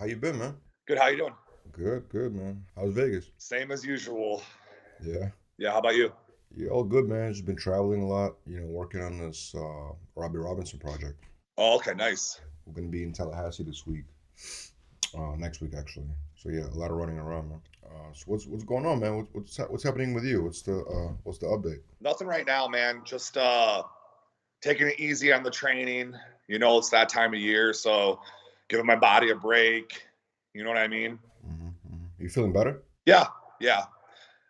you been, man? Good. How you doing? Good, good, man. How's Vegas? Same as usual. Yeah, Yeah. How about you? yeah, all good, man. Just been traveling a lot, working on this Robbie Robinson project. Oh, okay. Nice. We're gonna be in Tallahassee this week, next week actually. So yeah, a lot of running around, man. So what's going on, man? What's happening with you? What's the update? Nothing right now, man. Just taking it easy on the training. It's that time of year, so giving my body a break. You know what I mean? You feeling better? Yeah. Yeah.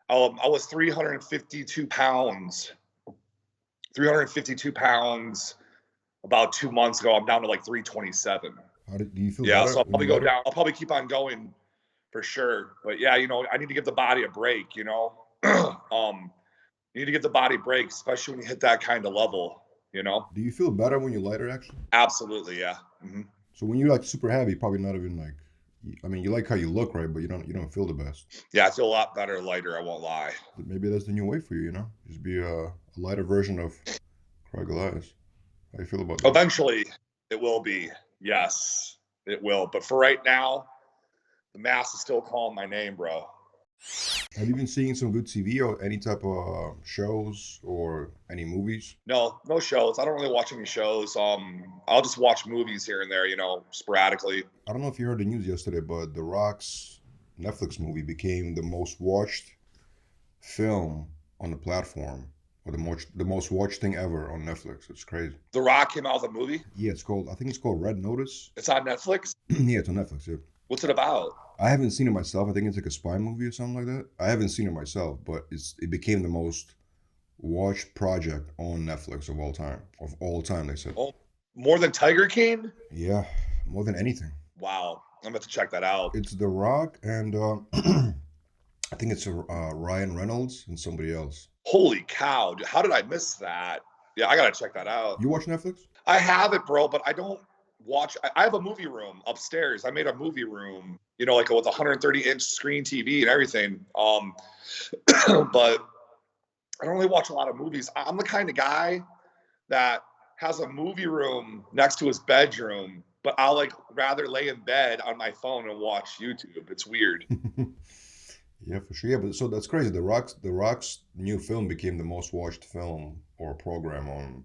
I was 352 pounds. 352 pounds about 2 months ago. I'm down to like 327. Do you feel Yeah. better So I'll when probably you go light it? down. I'll probably keep on going for sure. But yeah, I need to give the body a break. You need to give the body breaks, especially when you hit that kind of level. Do you feel better when you light it actually? Absolutely, yeah. So when you're like super heavy, probably not even like. I mean, you like how you look, right? But you don't feel the best. Yeah, I feel a lot better, lighter. I won't lie. Maybe that's the new way for you, Just be a lighter version of Craig Golias. How you feel about that? Eventually, it will be. Yes, it will. But for right now, the mass is still calling my name, bro. Have you been seeing some good TV or any type of shows or any movies? No, no shows. I don't really watch any shows. I'll just watch movies here and there, sporadically. I don't know if you heard the news yesterday, but The Rock's Netflix movie became the most watched film on the platform, or the most watched thing ever on Netflix. It's crazy. The Rock came out with a movie. Yeah, I think it's called Red Notice. It's on Netflix. Yeah, it's on Netflix. Yeah. What's it about? I haven't seen it myself. I think it's like a spy movie or something like that. I haven't seen it myself, but it became the most watched project on Netflix of all time. Of all time, they said. Oh, more than Tiger King? Yeah, more than anything. Wow, I'm about to check that out. It's The Rock and I think it's Ryan Reynolds and somebody else. Holy cow! How did I miss that? Yeah, I gotta check that out. You watch Netflix? I have it, bro, but I don't watch. I have a movie room upstairs. I made a movie room, like with a 130-inch screen TV and everything. But I don't really watch a lot of movies. I'm the kind of guy that has a movie room next to his bedroom, but I'll like rather lay in bed on my phone and watch YouTube. It's weird. Yeah, for sure. Yeah, but so that's crazy. The Rock's new film became the most watched film or program on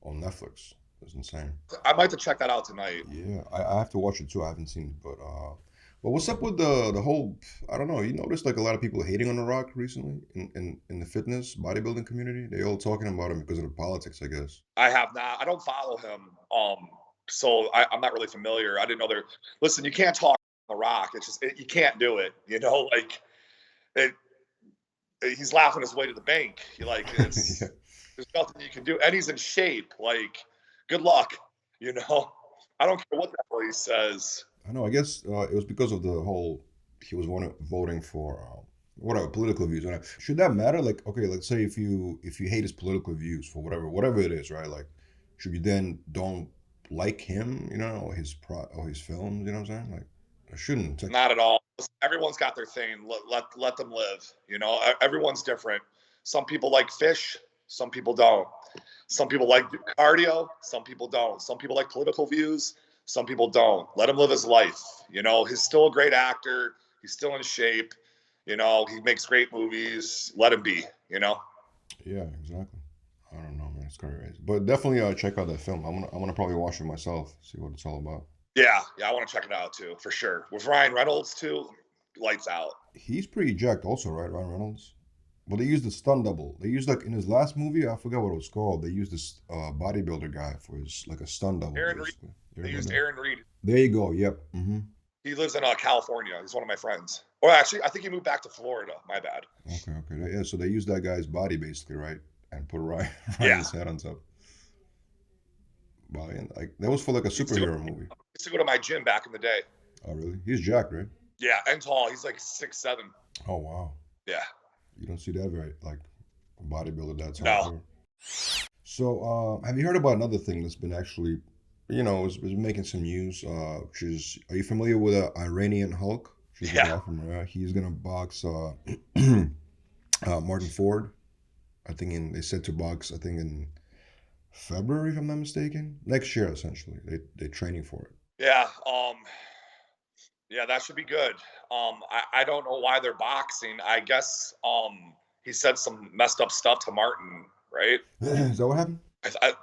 Netflix. It's insane. I might have to check that out tonight. Yeah, I have to watch it too. I haven't seen it, but what's up with the whole? I don't know. You noticed like a lot of people hating on The Rock recently in the fitness bodybuilding community. They all talking about him because of the politics, I guess. I have not. I don't follow him. So I'm not really familiar. I didn't know there. Listen, you can't talk on The Rock. It's just you can't do it. Like it. He's laughing his way to the bank. It's Yeah, there's nothing you can do, and he's in shape. Like, good luck. I don't care what that boy says. I know. I guess it was because of the whole. He was voting for whatever political views. And should that matter? Like, okay, let's say if you hate his political views for whatever it is, right? Like, should you then don't like him, or his films? You know what I'm saying? Like, I shouldn't. Not at all. Everyone's got their thing. Let them live. Everyone's different. Some people like fish. Some people don't. Some people like cardio. Some people don't. Some people like political views. Some people don't. Let him live his life. He's still a great actor. He's still in shape. He makes great movies. Let him be. Yeah, exactly. I don't know, man. It's crazy, but definitely check out that film. I'm gonna probably watch it myself, see what it's all about. Yeah, I want to check it out too, for sure. With Ryan Reynolds too, lights out. He's pretty jacked, also, right, Ryan Reynolds? But they used the stunt double. They used like in his last movie, I forgot what it was called. They used this bodybuilder guy for his like a stunt double, Aaron Reed. basically. You They remember used that? Aaron Reed. There you go. Yep. He lives in California. He's one of my friends. Or actually, I think he moved back to Florida. My bad. Okay. Yeah. So they used that guy's body basically, right, and put Ryan, Yeah. Ryan's head on top. Wow, and like that was for like a He used to go, superhero movie. used to go to my gym back in the day. Oh, really? He's jacked, right? Yeah, and tall. He's like 6'7". Oh, wow. Yeah. You don't see that very like a bodybuilder that's No. hardcore. So, have you heard about another thing that's been actually, is making some news? Which is, are you familiar with Iranian Hulk? She's the Yeah. guy from he's gonna box Martin Ford. I think they said to box. I think in February, if I'm not mistaken. Next year, essentially. They're training for it. Yeah. Yeah, that should be good. I don't know why they're boxing. I guess he said some messed up stuff to Martin, right? Is that what happened? I, I,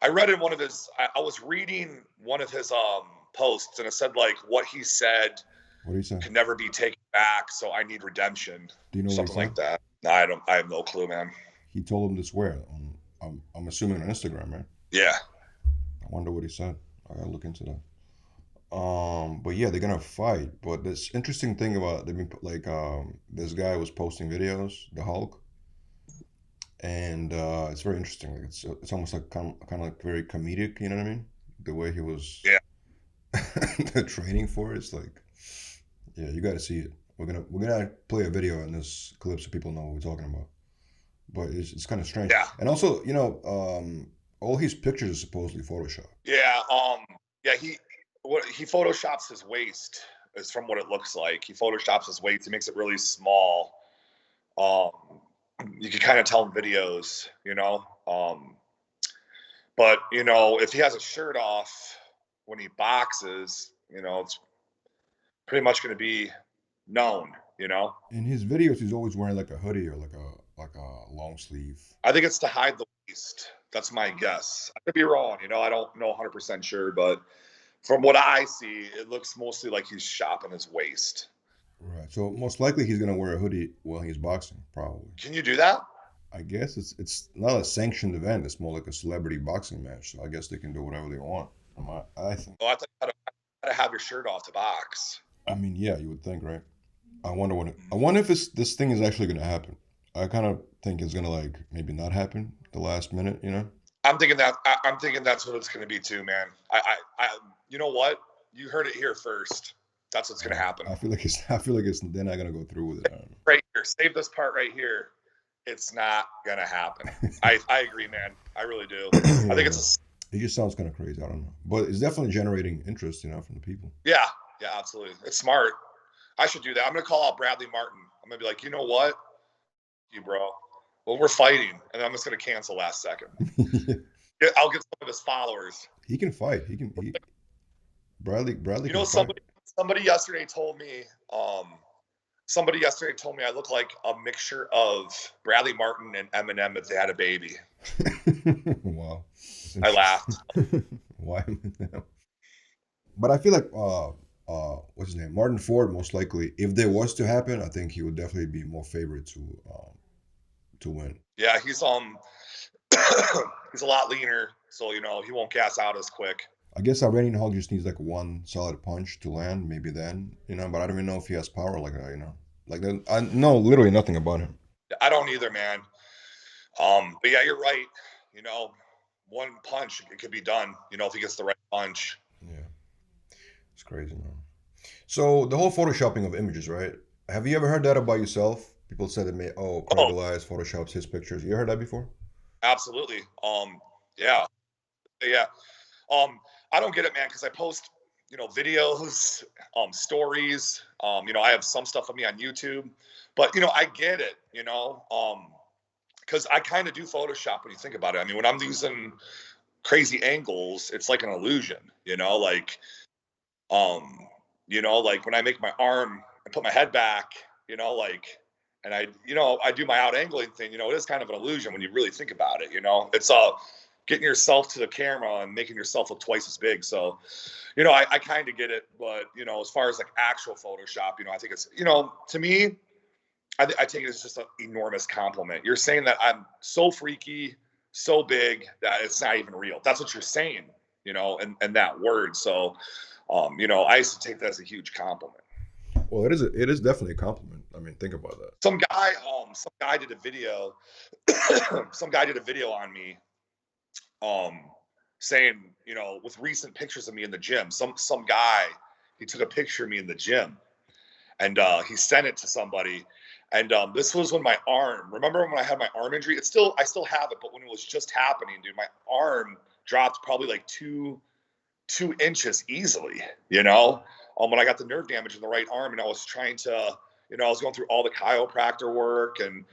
I read in one of his. I was reading one of his posts, and it said like what he said What did he say? can never be taken back, so I need redemption, Do you know what he something said? like that. No, I don't. I have no clue, man. He told him to swear. I'm assuming on Instagram, right? Yeah, I wonder what he said. I gotta look into that. But yeah, they're gonna fight. But this interesting thing about they've been like this guy was posting videos, the Hulk, and it's very interesting. Like it's almost like kind of like very comedic. You know what I mean? The way he was yeah, the training for it. It's like, yeah, you got to see it. We're gonna play a video in this clip so people know what we're talking about. But it's kind of strange. yeah, And also, all his pictures are supposedly Photoshop. yeah. Yeah. He photoshops his waist. Is from what it looks like. He photoshops his waist. He makes it really small. Um, you can kind of tell in videos, but if he has a shirt off when he boxes, it's pretty much going to be known. In his videos, he's always wearing like a hoodie or like a long sleeve. I think it's to hide the waist. That's my guess. I could be wrong. I don't know 100% sure, but from what I see, it looks mostly like he's shopping his waist. Right. So most likely he's gonna wear a hoodie while he's boxing, probably. Can you do that? I guess it's not a sanctioned event. It's more like a celebrity boxing match. So I guess they can do whatever they want. I think. Oh, I thought you had to have your shirt off to box. I mean, yeah, you would think, right? I wonder if this thing is actually gonna happen. I kind of think it's gonna like maybe not happen at the last minute. I'm thinking that's what it's going to be too, man. You know what? You heard it here first. That's what's going to happen. I feel like they're not gonna go through with it. I don't know. Right here, save this part right here. It's not going to happen. I agree, man. I really do. I think It just sounds kind of crazy. I don't know, but it's definitely generating interest, from the people. yeah, absolutely. It's smart. I should do that. I'm going to call out Bradley Martin. I'm going to be like, you know what, you bro. Well, we're fighting, and I'm just going to cancel last second. I'll get some of his followers. He can fight. Bradley. Somebody yesterday told me. Somebody yesterday told me I look like a mixture of Bradley Martin and Eminem if they had a baby. Wow. I laughed. Why Eminem? But I feel like what's his name? Martin Ford, most likely, if there was to happen, I think he would definitely be more favorite to win. Yeah, he's he's a lot leaner, so he won't gas out as quick. I guess Iranian Hulk just needs like one solid punch to land, maybe then, but I don't even know if he has power like that, Like I know literally nothing about him. I don't either, man. But yeah, you're right. One punch, it could be done, if he gets the right punch. Yeah. It's crazy, man. So the whole photoshopping of images, right? Have you ever heard that about yourself? People said Craig Golias photoshops his pictures. You heard that before? Absolutely. Yeah. I don't get it, man, because I post, videos, stories. I have some stuff of me on YouTube, but I get it, because I kind of do Photoshop when you think about it. I mean, when I'm using crazy angles, it's like an illusion, like when I make my arm and put my head back, and I do my out angling thing, it is kind of an illusion when you really think about it, it's getting yourself to the camera and making yourself look twice as big. So, I kind of get it, but, as far as like actual Photoshop, I think it's, to me, I take it as just an enormous compliment. You're saying that I'm so freaky, so big that it's not even real. That's what you're saying, and that word. So, I used to take that as a huge compliment. Well, it is definitely a compliment. I mean, think about that. Some guy did a video, some guy did a video on me, saying, with recent pictures of me in the gym, some guy, he took a picture of me in the gym and, he sent it to somebody. And, this was when my arm, remember when I had my arm injury? I still have it, but when it was just happening, dude, my arm dropped probably like two inches easily, when I got the nerve damage in the right arm, and I was trying to, I was going through all the chiropractor work and,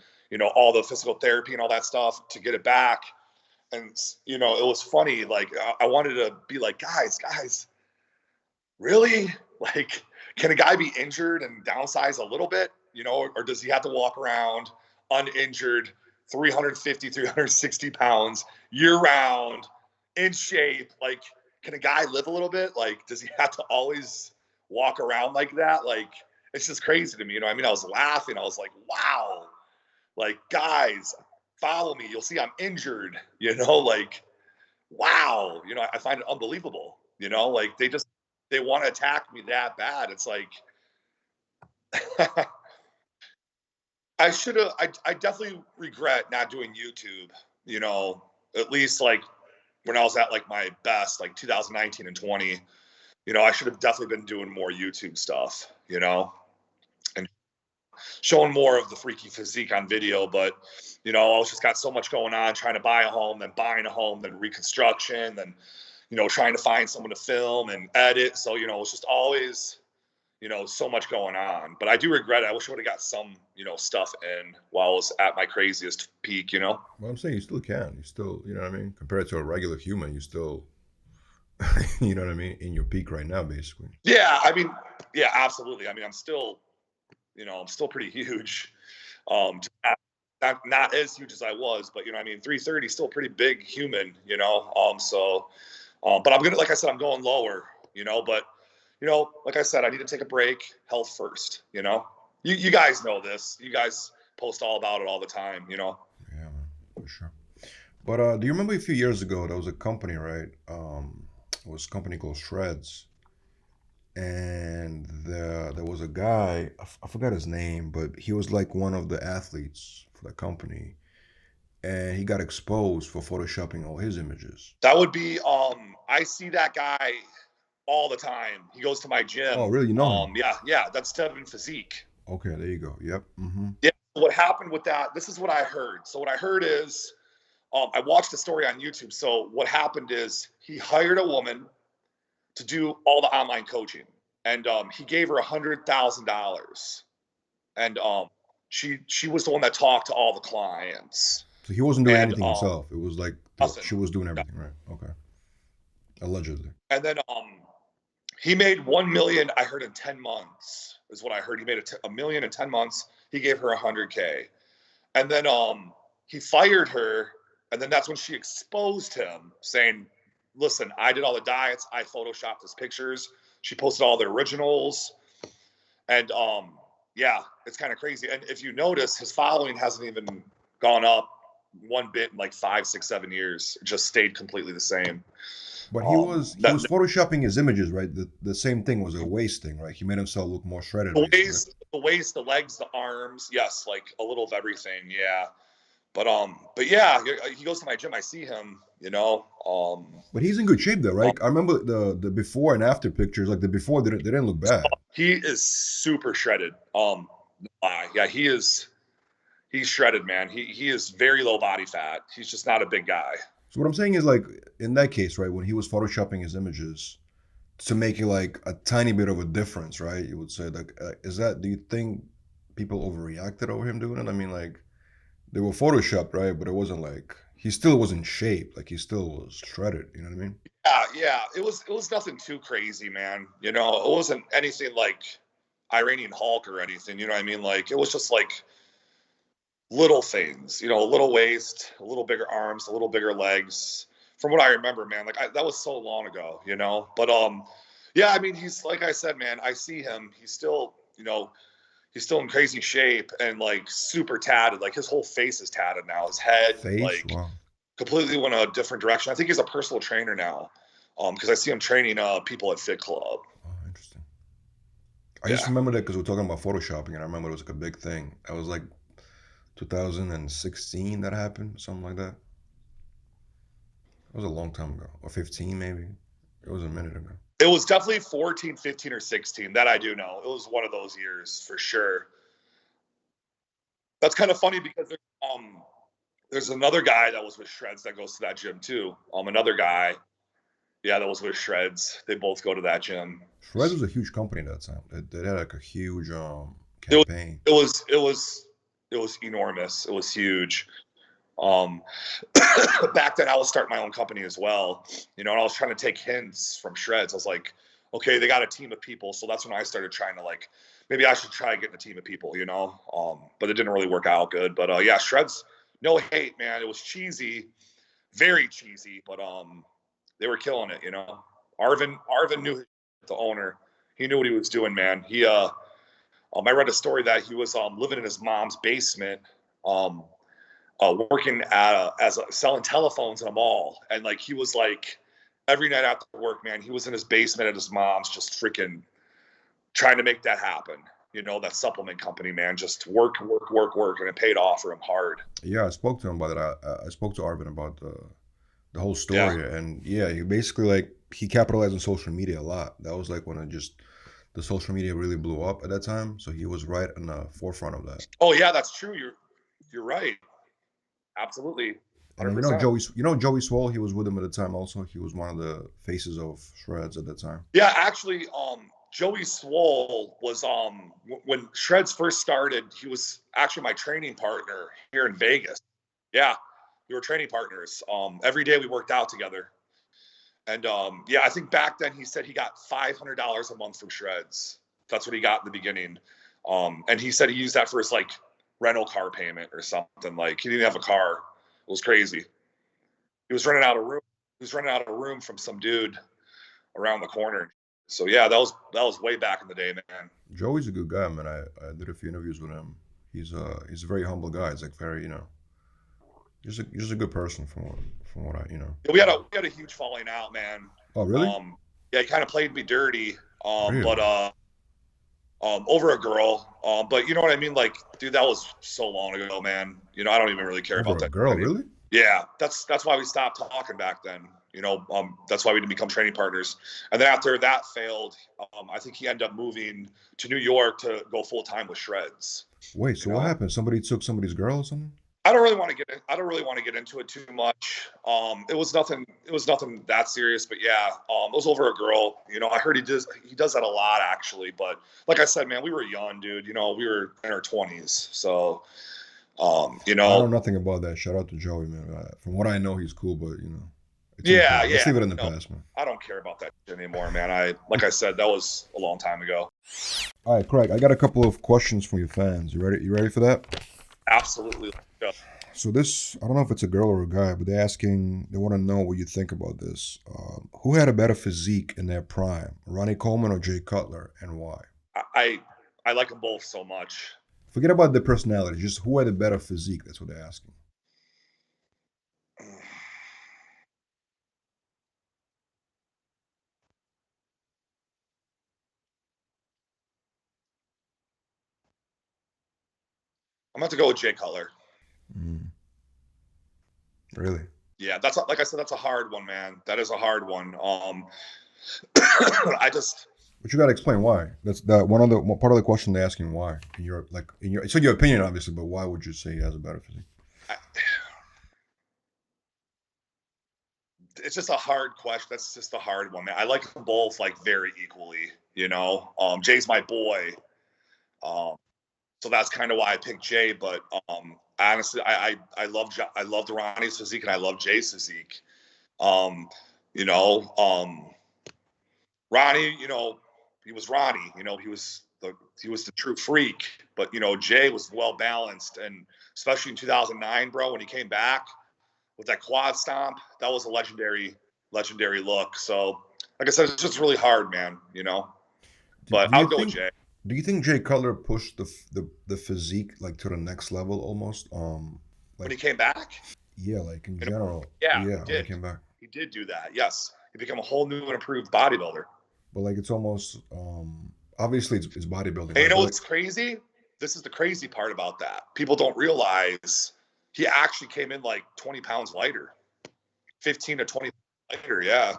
all the physical therapy and all that stuff to get it back. And, it was funny. Like, I wanted to be like, guys, really? Like, can a guy be injured and downsize a little bit, you know, or does he have to walk around uninjured, 350, 360 pounds year round, in shape? Like, can a guy live a little bit? Like, does he have to always walk around like that? Like, it's just crazy to me. You know, I mean, I was laughing. I was like, wow, like, guys, follow me. You'll see I'm injured, you know, like, wow. You know, I find it unbelievable, you know, like they want to attack me that bad. It's like, I definitely regret not doing YouTube, you know, at least like when I was at like my best, like 2019 and 20, you know, I should have definitely been doing more YouTube stuff, you know, and showing more of the freaky physique on video. But, you know, I was just got so much going on, trying to buy a home, then buying a home, then reconstruction, then, you know, trying to find someone to film and edit. So, you know, it's just always, you know, so much going on. But I do regret it. I wish I would have got some, you know, stuff in while I was at my craziest peak, you know? Well, I'm saying you still can. You still, you know what I mean? Compared to a regular human, you still, you know what I mean? In your peak right now, basically. Yeah. I mean, yeah, absolutely. I mean, I'm still, you know, I'm still pretty huge. Not as huge as I was, but, you know, I mean, 330 is still pretty big human, you know? But I'm like I said, I'm going lower, you know, but, you know, like I said, I need to take a break, health first, you know? You guys know this. You guys post all about it all the time, you know? Yeah, man, for sure. But do you remember a few years ago there was a company, right? It was a company called Shredz, and there was a guy. I forgot his name, but he was like one of the athletes for the company, and he got exposed for photoshopping all his images. That would be, I see that guy all the time. He goes to my Oh, gym. really? You know him? Yeah, that's Devin Physique. Okay, there you go. Yep. Mm-hmm. Yeah. What happened with that? This is what I heard. So what I heard is, I watched the story on YouTube. So what happened is he hired a woman to do all the online coaching, and he gave her $100,000, and she was the one that talked to all the clients, So he wasn't doing and anything himself. It was like nothing. she was doing everything, right? Okay. Allegedly. And then he made 1 million. I heard in 10 months is what I heard. He made a million in 10 months. He gave her 100K, and then he fired her. And then that's when she exposed him, saying, listen, I did all the diets. I photoshopped his pictures. She posted all the originals. And yeah, it's kind of crazy. And if you notice, his following hasn't even gone up one bit in like 5, 6, 7 years. It just stayed completely the same. But he was photoshopping his images, right? The same thing was a waist thing, right? He made himself look more shredded. The waist, the legs, the arms, yes, like a little of everything, yeah. But yeah, he goes to my gym. I see him, you know. But he's in good shape, though, right? I remember the before and after pictures. Like the before, they didn't look bad. He is super shredded. Yeah, he's shredded, man. He is very low body fat. He's just not a big guy. So what I'm saying is, like, in that case, right, when he was photoshopping his images to make it like a tiny bit of a difference, right? You would say, like, do you think people overreacted over him doing it? I mean, like, they were photoshopped, right? But it wasn't like he still wasn't shaped. Like he still was shredded. You know what I mean? Yeah. It was nothing too crazy, man. You know, it wasn't anything like Iranian Hulk or anything. You know what I mean? Like it was just like little things. You know, a little waist, a little bigger arms, a little bigger legs. From what I remember, man, like that was so long ago. You know, but yeah. I mean, he's like I said, man. I see him. He's still, you know. He's still in crazy shape and like super tatted. Like his whole face is tatted now. His head completely went a different direction. I think he's a personal trainer now, because I see him training people at Fit Club. Oh, interesting. I just remember that because we're talking about photoshopping, and I remember it was like a big thing. It was like 2016 that happened, something like that. It was a long time ago, or 15 maybe. It was a minute ago. It was definitely 14, 15, or 16. That I do know. It was one of those years for sure. That's kind of funny because there's another guy that was with Shredz that goes to that gym too. Another guy, yeah, that was with Shredz. They both go to that gym. Shredz was a huge company at that time. They had like a huge campaign. It was enormous. It was huge. Back then I was starting my own company as well, you know, and I was trying to take hints from Shredz. I was like, okay, they got a team of people. So that's when I started trying to like, maybe I should try getting a team of people, you know? But it didn't really work out good. But yeah, Shredz, no hate, man. It was cheesy, very cheesy, but they were killing it, you know? Arvin knew the owner. He knew what he was doing, man. I read a story that he was living in his mom's basement, working selling telephones in a mall, and like he was like every night after work, man, he was in his basement at his mom's, just freaking trying to make that happen. You know, that supplement company, man, just work, and it paid off for him hard. Yeah, I spoke to him about it. I spoke to Arvin about the whole story, Yeah. and yeah, he basically like he capitalized on social media a lot. That was like when the social media really blew up at that time. So he was right in the forefront of that. Oh yeah, that's true. You're right. Absolutely. And 100%. Joey Swole, he was with him at the time also. He was one of the faces of Shredz at that time. Yeah, actually, Joey Swole was when Shredz first started, he was actually my training partner here in Vegas. Yeah, we were training partners. Every day we worked out together. And yeah, I think back then he said he got $500 a month from Shredz. That's what he got in the beginning. And he said he used that for his like rental car payment or something. Like he didn't have a car. It was crazy. He was renting out a room. He was renting out a room from some dude around the corner. So yeah, that was way back in the day, man. Joey's a good guy, man. I did a few interviews with him. He's a very humble guy. He's like very, just a good person from what I, We had a huge falling out, man. Oh really? Yeah, he kind of played me dirty. Really? But over a girl. But you know what I mean? Like, dude, that was so long ago, man. You know, I don't even really care Over about a that. girl, really? Yeah, that's why we stopped talking back then. You know, that's why we didn't become training partners. And then after that failed, I think he ended up moving to New York to go full time with Shredz. Wait, so what happened? Somebody took somebody's girl or something? I don't really want to get into it too much. It was nothing that serious, but yeah, it was over a girl. You know, I heard he does that a lot actually. But like I said, man, we were young, dude. You know, we were in our 20s, so you know. I know nothing about that. Shout out to Joey, man. From what I know, he's cool, but it's Yeah, let's leave it in the past, man. I don't care about that anymore, man. Like I said, that was a long time ago. All right, Craig, I got a couple of questions from your fans. You ready? You ready for that? Absolutely. Yeah. So this, I don't know if it's a girl or a guy, but they want to know what you think about this. Who had a better physique in their prime, Ronnie Coleman or Jay Cutler, and why? I like them both so much. Forget about the personality, just who had a better physique. That's what they're asking. I'm going to go with Jay Cutler. Really? Yeah, that's like I said, that's a hard one, man. That is a hard one. But you got to explain why. That's that one part of the question they're asking why. It's your opinion, obviously, but why would you say he has a better physique? It's just a hard question. That's just a hard one, man. I like them both like very equally. You know, Jay's my boy. So that's kind of why I picked Jay. But honestly, I loved Ronnie's physique and I love Jay's physique. You know, Ronnie, you know, he was Ronnie. You know, he was the true freak. But you know, Jay was well balanced, and especially in 2009, bro, when he came back with that quad stomp, that was a legendary look. So, like I said, it's just really hard, man. You know, but I'll go with Jay. Do you think Jay Cutler pushed the physique like to the next level almost? When he came back? Yeah, like in general. Yeah, when he came back. He did do that. Yes, he became a whole new and improved bodybuilder. But like it's almost obviously it's bodybuilding. And you know what's crazy? This is the crazy part about that. People don't realize he actually came in like 20 pounds lighter, 15 to 20 lighter. Yeah.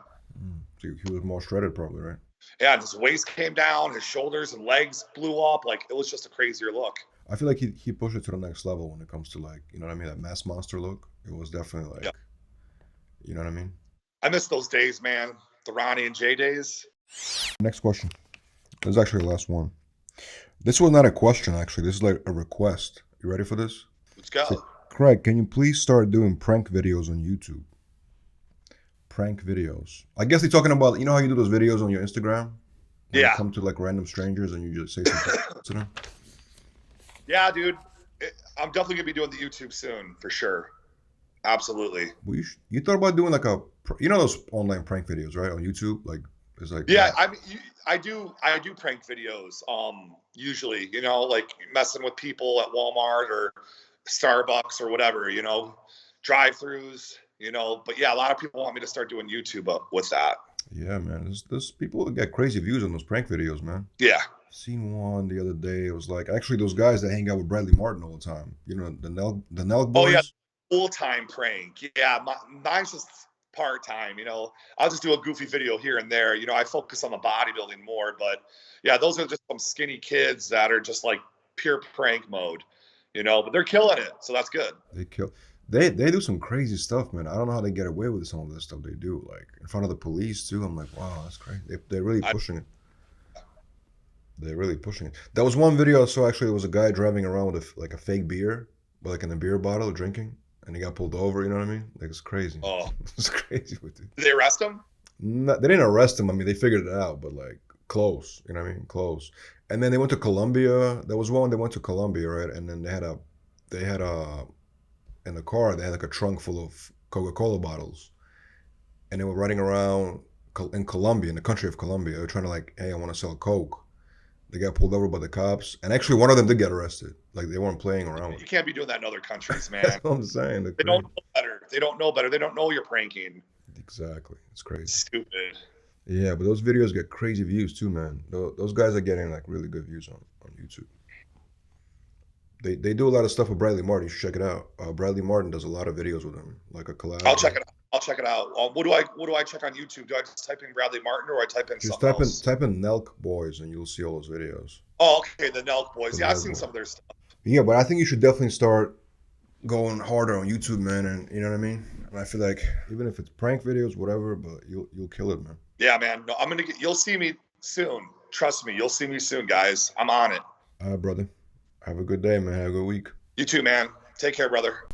So he was more shredded, probably, right? Yeah, and his waist came down, his shoulders and legs blew up. Like it was just a crazier look. I feel like he pushed it to the next level when it comes to like, you know what I mean, that mass monster look. It was definitely like, you know what I mean? I miss those days, man. The Ronnie and Jay days. Next question. This is actually the last one. This was not a question, actually. This is like a request. You ready for this? Let's go. So, Craig, can you please start doing prank videos on YouTube? Prank videos. I guess they're talking about, you know how you do those videos on your Instagram When you Yeah. come to like random strangers and you just say something to them? Yeah, dude. I'm definitely gonna be doing the YouTube soon for sure. Absolutely. Well, you thought about doing like you know those online prank videos, right, on YouTube? Like, it's like, Yeah, I mean, I do prank videos. Usually, you know, like messing with people at Walmart or Starbucks or whatever, you know, drive-throughs, you know. But yeah, a lot of people want me to start doing YouTube with that. yeah, man. There's people that get crazy views on those prank videos, man. Yeah. Seen one the other day. It was like actually those guys that hang out with Bradley Martin all the time. You know, the Nelk Oh yeah, boys. full-time prank. Yeah, mine's just part-time. You know, I'll just do a goofy video here and there. You know, I focus on the bodybuilding more, but yeah, those are just some skinny kids that are just like pure prank mode. You know, but they're killing it, so that's good. They kill. They do some crazy stuff, man. I don't know how they get away with some of this stuff they do, like in front of the police too. I'm like, wow, that's crazy. They're really I, pushing it. They're really pushing it. That was one video I saw. Actually, there was a guy driving around with like a fake beer, but like in a beer bottle, drinking, and he got pulled over. You know what I mean? Like, it's crazy. oh, It's crazy with it. did they arrest him? They didn't arrest him. I mean, they figured it out, but like close. You know what I mean? Close. And then they went to Colombia. There was one. They went to Colombia, right? And then they had a in the car. They had like a trunk full of Coca-Cola bottles, and they were running around in Colombia, in the country of Colombia. They were trying to like, hey, I want to sell Coke. They got pulled over by the cops, and actually one of them did get arrested. Like, they weren't playing around with You it. can't be doing that in other countries, man. That's what I'm saying. They don't know better. They don't know better. They don't know you're pranking. Exactly. It's crazy. Stupid. Yeah, but those videos get crazy views too, man. Those guys are getting like really good views on YouTube. They do a lot of stuff with Bradley Martin. You should check it out. Bradley Martin does a lot of videos with him, like a collab. I'll check it out. I'll check it out. What do I check on YouTube? Do I just type in Bradley Martin or I type in Just something else? type in Nelk Boys and you'll see all those videos. Oh, okay, the Nelk Boys. The Yeah, I've Nelk seen Boys. some of their stuff. Yeah, but I think you should definitely start going harder on YouTube, man. And you know what I mean. And I feel like even if it's prank videos, whatever, but you'll kill it, man. Yeah, man. No, you'll see me soon. Trust me, you'll see me soon, guys. I'm on it. All right, brother. Have a good day, man. Have a good week. You too, man. Take care, brother.